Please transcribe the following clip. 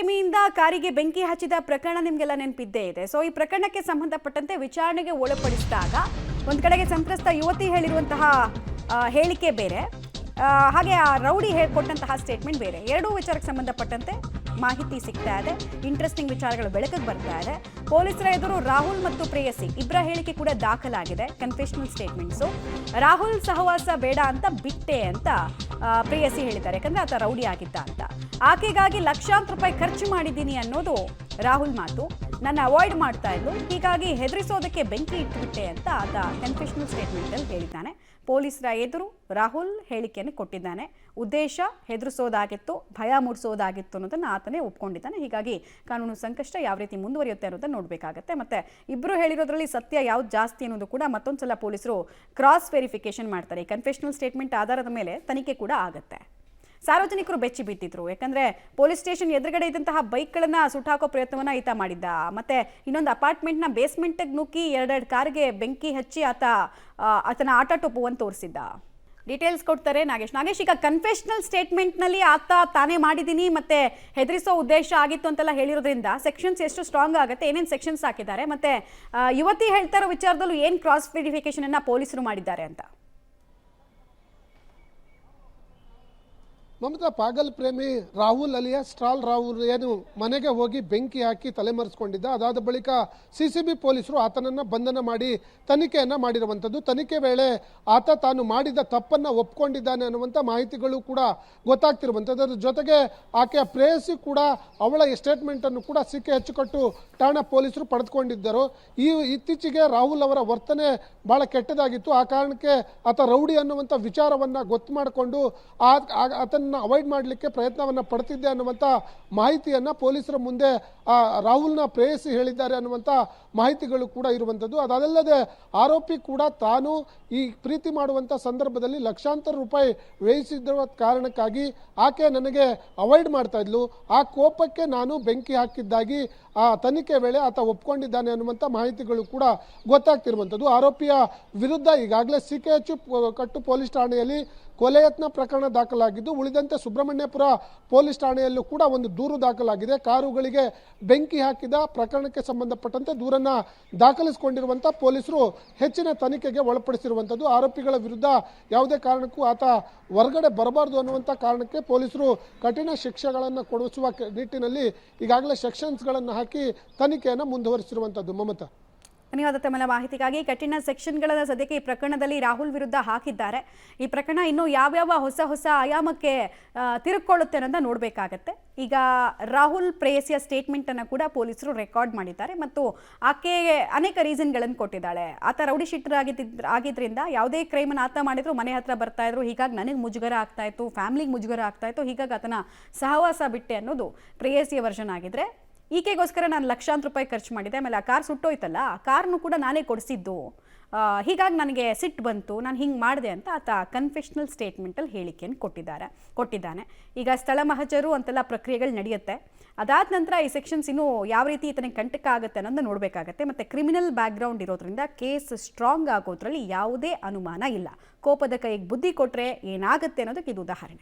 ಪ್ರೇಮಿಯಿಂದ ಕಾರಿಗೆ ಬೆಂಕಿ ಹಚ್ಚಿದ ಪ್ರಕರಣ ನಿಮಗೆಲ್ಲ ನೆನಪಿದ್ದೇ ಇದೆ. ಸೊ ಈ ಪ್ರಕರಣಕ್ಕೆ ಸಂಬಂಧಪಟ್ಟಂತೆ ವಿಚಾರಣೆಗೆ ಒಳಪಡಿಸಿದಾಗ ಒಂದು ಕಡೆಗೆ ಸಂತ್ರಸ್ತ ಯುವತಿ ಹೇಳಿರುವಂತಹ ಹೇಳಿಕೆ ಬೇರೆ, ಹಾಗೆ ಆ ರೌಡಿ ಕೊಟ್ಟಂತಹ ಸ್ಟೇಟ್ಮೆಂಟ್ ಬೇರೆ. ಎರಡೂ ವಿಚಾರಕ್ಕೆ ಸಂಬಂಧಪಟ್ಟಂತೆ ಮಾಹಿತಿ ಸಿಗ್ತಾ ಇದೆ, ಇಂಟ್ರೆಸ್ಟಿಂಗ್ ವಿಚಾರಗಳು ಬೆಳಕಿಗೆ ಬರ್ತಾ ಇದೆ. ಪೊಲೀಸರ ಎದುರು ರಾಹುಲ್ ಮತ್ತು ಪ್ರೇಯಸಿ ಇಬ್ಬರ ಹೇಳಿಕೆ ಕೂಡ ದಾಖಲಾಗಿದೆ, ಕನ್ಫೆಷನಲ್ ಸ್ಟೇಟ್ಮೆಂಟ್ಸು. ರಾಹುಲ್ ಸಹವಾಸ ಬೇಡ ಅಂತ ಬಿಟ್ಟೆ ಅಂತ ಪ್ರೇಯಸಿ ಹೇಳಿದ್ದಾರೆ, ಯಾಕಂದ್ರೆ ಆತ ರೌಡಿ ಆಗಿದ್ದ ಅಂತ. ಆಕೆಗಾಗಿ ಲಕ್ಷಾಂತರ ರೂಪಾಯಿ ಖರ್ಚು ಮಾಡಿದ್ದೀನಿ ಅನ್ನೋದು ರಾಹುಲ್ ಮಾತು. ನನ್ನ ಅವಾಯ್ಡ್ ಮಾಡ್ತಾ ಇದ್ಲು, ಹೀಗಾಗಿ ಹೆದರಿಸೋದಕ್ಕೆ ಬೆಂಕಿ ಇಟ್ಟುಬಿಟ್ಟೆ ಅಂತ ಆತ ಕನ್ಫೆಷನಲ್ ಸ್ಟೇಟ್ಮೆಂಟಲ್ಲಿ ಹೇಳಿದ್ದಾನೆ. ಪೊಲೀಸರ ಎದುರು ರಾಹುಲ್ ಹೇಳಿಕೆಯನ್ನು ಕೊಟ್ಟಿದ್ದಾನೆ. ಉದ್ದೇಶ ಹೆದರಿಸೋದಾಗಿತ್ತು, ಭಯ ಮೂಡಿಸೋದಾಗಿತ್ತು ಅನ್ನೋದನ್ನು ಆತನೇ ಒಪ್ಕೊಂಡಿದ್ದಾನೆ. ಹೀಗಾಗಿ ಕಾನೂನು ಸಂಕಷ್ಟ ಯಾವ ರೀತಿ ಮುಂದುವರಿಯುತ್ತೆ ಅನ್ನೋದನ್ನು ನೋಡಬೇಕಾಗತ್ತೆ. ಮತ್ತೆ ಇಬ್ಬರು ಹೇಳಿರೋದ್ರಲ್ಲಿ ಸತ್ಯ ಯಾವ್ದು ಜಾಸ್ತಿ ಅನ್ನೋದು ಕೂಡ ಮತ್ತೊಂದ್ಸಲ ಪೊಲೀಸರು ಕ್ರಾಸ್ ವೆರಿಫಿಕೇಶನ್ ಮಾಡ್ತಾರೆ. ಕನ್ಫೆಷನಲ್ ಸ್ಟೇಟ್ಮೆಂಟ್ ಆಧಾರದ ಮೇಲೆ ತನಿಖೆ ಕೂಡ ಆಗುತ್ತೆ. ಸಾರ್ವಜನಿಕರು ಬೆಚ್ಚಿ ಬಿದ್ದಿದ್ರು, ಯಾಕಂದ್ರೆ ಪೊಲೀಸ್ ಸ್ಟೇಷನ್ ಎದುರುಗಡೆ ಇದ್ದಂತಹ ಬೈಕ್ಗಳನ್ನ ಸುಟ್ಟಾಕೋ ಪ್ರಯತ್ನವನ್ನ ಈತ ಮಾಡಿದ್ದ. ಮತ್ತೆ ಇನ್ನೊಂದು ಅಪಾರ್ಟ್ಮೆಂಟ್ನ ಬೇಸ್ಮೆಂಟ್ಗೆ ನುಗ್ಗಿ ಎರಡೆರಡು ಕಾರ್ಗೆ ಬೆಂಕಿ ಹಚ್ಚಿ ಆತನ ಆಟೋಟೋಪವನ್ನು ತೋರಿಸಿದ್ದ. ಡೀಟೇಲ್ಸ್ ಕೊಡ್ತಾರೆ ನಾಗೇಶ್. ಈಗ ಕನ್ಫೆಷನಲ್ ಸ್ಟೇಟ್ಮೆಂಟ್ನಲ್ಲಿ ಆತ ತಾನೇ ಮಾಡಿದ್ದೀನಿ ಮತ್ತೆ ಹೆದರಿಸೋ ಉದ್ದೇಶ ಆಗಿತ್ತು ಅಂತೆಲ್ಲ ಹೇಳಿರೋದ್ರಿಂದ ಸೆಕ್ಷನ್ಸ್ ಎಷ್ಟು ಸ್ಟ್ರಾಂಗ್ ಆಗುತ್ತೆ, ಏನೇನು ಸೆಕ್ಷನ್ಸ್ ಹಾಕಿದ್ದಾರೆ, ಮತ್ತೆ ಯುವತಿ ಹೇಳ್ತಾ ಇರೋ ವಿಚಾರದಲ್ಲೂ ಏನು ಕ್ರಾಸ್ ವೆರಿಫಿಕೇಶನ್ ಅನ್ನ ಪೊಲೀಸರು ಮಾಡಿದ್ದಾರೆ ಅಂತ. ಮಮತಾ, ಪಾಗಲ್ ಪ್ರೇಮಿ ರಾಹುಲ್ ಅಲಿಯಾ ಸ್ಟ್ರಾಲ್ ರಾಹುಲ್ ಏನು ಮನೆಗೆ ಹೋಗಿ ಬೆಂಕಿ ಹಾಕಿ ತಲೆಮರೆಸ್ಕೊಂಡಿದ್ದ. ಅದಾದ ಬಳಿಕ ಸಿಸಿಬಿ ಪೊಲೀಸರು ಆತನನ್ನು ಬಂಧನ ಮಾಡಿ ತನಿಖೆಯನ್ನು ಮಾಡಿರುವಂಥದ್ದು. ತನಿಖೆ ವೇಳೆ ಆತ ತಾನು ಮಾಡಿದ ತಪ್ಪನ್ನು ಒಪ್ಕೊಂಡಿದ್ದಾನೆ ಅನ್ನುವಂಥ ಮಾಹಿತಿಗಳು ಕೂಡ ಗೊತ್ತಾಗ್ತಿರುವಂಥದ್ದು. ಅದರ ಜೊತೆಗೆ ಆಕೆಯ ಪ್ರೇಯಸಿ ಕೂಡ ಅವಳ ಸ್ಟೇಟ್ಮೆಂಟನ್ನು ಕೂಡ ಸಿಕ್ಕಿ ಹೆಚ್ಚುಕಟ್ಟು ಠಾಣಾ ಪೊಲೀಸರು ಪಡೆದುಕೊಂಡಿದ್ದರು. ಇತ್ತೀಚೆಗೆ ರಾಹುಲ್ ಅವರ ವರ್ತನೆ ಭಾಳ ಕೆಟ್ಟದಾಗಿತ್ತು. ಆ ಕಾರಣಕ್ಕೆ ಆತ ರೌಡಿ ಅನ್ನುವಂಥ ವಿಚಾರವನ್ನು ಗೊತ್ತು ಮಾಡಿಕೊಂಡು ಆತನ ಅವಾಯ್ಡ್ ಮಾಡಲಿಕ್ಕೆ ಪ್ರಯತ್ನವನ್ನು ಪಡ್ತಿದ್ದೆ ಅನ್ನುವಂಥ ಮಾಹಿತಿಯನ್ನು ಪೊಲೀಸರ ಮುಂದೆ ರಾಹುಲ್ನ ಪ್ರೇಯಸಿ ಹೇಳಿದ್ದಾರೆ ಅನ್ನುವಂಥ ಮಾಹಿತಿಗಳು ಕೂಡ ಇರುವಂಥದ್ದು. ಅದಲ್ಲದೆ ಆರೋಪಿ ಕೂಡ ತಾನು ಈ ಪ್ರೀತಿ ಮಾಡುವಂಥ ಸಂದರ್ಭದಲ್ಲಿ ಲಕ್ಷಾಂತರ ರೂಪಾಯಿ ವ್ಯಯಿಸಿದ ಕಾರಣಕ್ಕಾಗಿ ಆಕೆ ನನಗೆ ಅವಾಯ್ಡ್ ಮಾಡ್ತಾ ಇದ್ಲು, ಆ ಕೋಪಕ್ಕೆ ನಾನು ಬೆಂಕಿ ಹಾಕಿದ್ದಾಗಿ ಆ ತನಿಖೆ ವೇಳೆ ಆತ ಒಪ್ಕೊಂಡಿದ್ದಾನೆ ಅನ್ನುವಂಥ ಮಾಹಿತಿಗಳು ಕೂಡ ಗೊತ್ತಾಗ್ತಿರುವಂಥದ್ದು. ಆರೋಪಿಯ ವಿರುದ್ಧ ಈಗಾಗಲೇ ಸಿಕೆಎಚ್ ಕಟ್ಟು ಪೊಲೀಸ್ ಠಾಣೆಯಲ್ಲಿ ಕೊಲೆ ಯತ್ನ ಪ್ರಕರಣ ದಾಖಲಾಗಿದ್ದು, ಉಳಿದಂತೆ ಸುಬ್ರಹ್ಮಣ್ಯಪುರ ಪೊಲೀಸ್ ಠಾಣೆಯಲ್ಲೂ ಕೂಡ ಒಂದು ದೂರು ದಾಖಲಾಗಿದೆ. ಕಾರುಗಳಿಗೆ ಬೆಂಕಿ ಹಾಕಿದ ಪ್ರಕರಣಕ್ಕೆ ಸಂಬಂಧಪಟ್ಟಂತೆ ದೂರನ್ನು ದಾಖಲಿಸಿಕೊಂಡಿರುವಂಥ ಪೊಲೀಸರು ಹೆಚ್ಚಿನ ತನಿಖೆಗೆ ಒಳಪಡಿಸಿರುವಂಥದ್ದು. ಆರೋಪಿಗಳ ವಿರುದ್ಧ ಯಾವುದೇ ಕಾರಣಕ್ಕೂ ಆತ ಹೊರಗಡೆ ಬರಬಾರ್ದು ಅನ್ನುವಂಥ ಕಾರಣಕ್ಕೆ ಪೊಲೀಸರು ಕಠಿಣ ಶಿಕ್ಷೆಗಳನ್ನು ಕೊಡಿಸುವ ನಿಟ್ಟಿನಲ್ಲಿ ಈಗಾಗಲೇ ಸೆಕ್ಷನ್ಸ್ಗಳನ್ನು ಹಾಕಿ ತನಿಖೆಯನ್ನು ಮುಂದುವರಿಸಿರುವಂಥದ್ದು. ಮಮತಾ, ಧನ್ಯವಾದ ತಮ್ಮ ಮಾಹಿತಿಗಾಗಿ. ಕಠಿಣ ಸೆಕ್ಷನ್ಗಳನ್ನು ಸದ್ಯಕ್ಕೆ ಈ ಪ್ರಕರಣದಲ್ಲಿ ರಾಹುಲ್ ವಿರುದ್ಧ ಹಾಕಿದ್ದಾರೆ. ಈ ಪ್ರಕರಣ ಇನ್ನೂ ಯಾವ್ಯಾವ ಹೊಸ ಆಯಾಮಕ್ಕೆ ತಿರುಗಿಕೊಳ್ಳುತ್ತೆ ಅನ್ನೋದನ್ನ ನೋಡಬೇಕಾಗತ್ತೆ. ಈಗ ರಾಹುಲ್ ಪ್ರೇಯಸಿಯ ಸ್ಟೇಟ್ಮೆಂಟನ್ನು ಕೂಡ ಪೊಲೀಸರು ರೆಕಾರ್ಡ್ ಮಾಡಿದ್ದಾರೆ ಮತ್ತು ಆಕೆ ಅನೇಕ ರೀಸನ್ಗಳನ್ನು ಕೊಟ್ಟಿದ್ದಾಳೆ. ಆತ ರೌಡಿ ಶೀಟರ್ ಆಗಿದ್ರಿಂದ ಯಾವುದೇ ಕ್ರೈಮನ್ನು ಆತ ಮಾಡಿದ್ರು ಮನೆ ಹತ್ರ ಬರ್ತಾ ಇದ್ರು, ಹೀಗಾಗಿ ನನಗೆ ಮುಜುಗರ ಆಗ್ತಾ ಇತ್ತು, ಫ್ಯಾಮಿಲಿಗೆ ಮುಜುಗರ ಆಗ್ತಾ ಇತ್ತು, ಹೀಗಾಗಿ ಆತನ ಸಹವಾಸ ಬಿಟ್ಟೆ ಅನ್ನೋದು ಪ್ರೇಯಸಿಯ ವರ್ಷನ್ ಆಗಿದ್ರೆ, ಈಕೆಗೋಸ್ಕರ ನಾನು ಲಕ್ಷಾಂತರ ರೂಪಾಯಿ ಖರ್ಚು ಮಾಡಿದೆ, ಆಮೇಲೆ ಆ ಕಾರ್ ಸುಟ್ಟೋಯ್ತಲ್ಲ, ಆ ಕಾರ್ನು ಕೂಡ ನಾನೇ ಕೊಡಿಸಿದ್ದು, ಹೀಗಾಗಿ ನನಗೆ ಸಿಟ್ಟು ಬಂತು, ನಾನು ಹಿಂಗೆ ಮಾಡಿದೆ ಅಂತ ಆತ ಕನ್ಫೆಷನಲ್ ಸ್ಟೇಟ್ಮೆಂಟಲ್ಲಿ ಹೇಳಿಕೆಯನ್ನು ಕೊಟ್ಟಿದ್ದಾನೆ. ಈಗ ಸ್ಥಳ ಮಹಜರು ಅಂತೆಲ್ಲ ಪ್ರಕ್ರಿಯೆಗಳು ನಡೆಯುತ್ತೆ. ಅದಾದ ನಂತರ ಈ ಸೆಕ್ಷನ್ಸ್ ಇನ್ನೂ ಯಾವ ರೀತಿ ಈತನಿಗೆ ಕಂಟಕ ಆಗುತ್ತೆ ಅನ್ನೋದನ್ನ ನೋಡಬೇಕಾಗತ್ತೆ. ಮತ್ತು ಕ್ರಿಮಿನಲ್ ಬ್ಯಾಕ್ಗ್ರೌಂಡ್ ಇರೋದ್ರಿಂದ ಕೇಸ್ ಸ್ಟ್ರಾಂಗ್ ಆಗೋದ್ರಲ್ಲಿ ಯಾವುದೇ ಅನುಮಾನ ಇಲ್ಲ. ಕೋಪದ ಕೈಗೆ ಬುದ್ಧಿ ಕೊಟ್ಟರೆ ಏನಾಗುತ್ತೆ ಅನ್ನೋದಕ್ಕೆ ಇದು ಉದಾಹರಣೆ.